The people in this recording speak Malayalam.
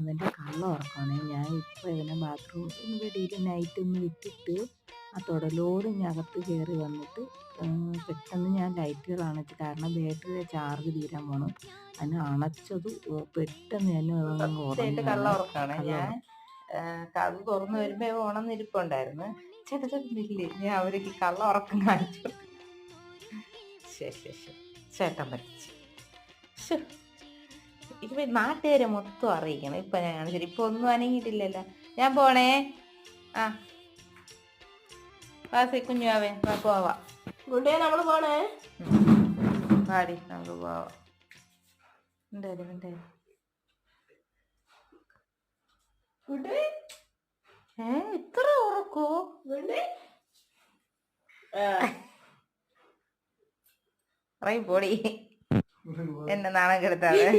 ഇവൻ്റെ കള്ള ഉറക്കമാണ്. ഞാൻ ഇപ്പോൾ ഇവനെ ബാത്റൂമിൽ വെളിയിൽ നൈറ്റ് ഒന്ന് വിട്ടിട്ട് ആ തുടലോട് അകത്ത് കയറി വന്നിട്ട് പെട്ടെന്ന് ഞാൻ ലൈറ്റുകൾ അണച്ചു. കാരണം ബാറ്ററിയുടെ ചാർജ് തീരാൻ പോണം. അതിന് അണച്ചത് പെട്ടെന്ന് തന്നെ കള്ള ഉറക്കാണ്. ഞാൻ കഥ തുറന്നു വരുമ്പോ ഉണർന്നിരിപ്പുണ്ടായിരുന്നു. ചേട്ടനില്ലേ, ഞാൻ അവർക്ക് കള്ള ഉറക്കം കാണിച്ചു. ചേട്ടൻ പറ്റിച്ചു. ഇപ്പൊ നാട്ടുകാരെ മൊത്തം അറിയിക്കണം. ഇപ്പൊ ഞാൻ കാണിച്ചു. ഇപ്പൊ ഒന്നും അനങ്ങിയിട്ടില്ലല്ലോ. ഞാൻ പോണേ. ആ വാസി കുഞ്ഞാവേ പോവാ. ഗുഡേ നമ്മള് പോണേ. പാടി നമുക്ക് പോവാ. എന്തായാലും ഇത്ര ഉറക്കോ? പറയും പൊടി എന്നെ നാണം കെടുത്താതെ.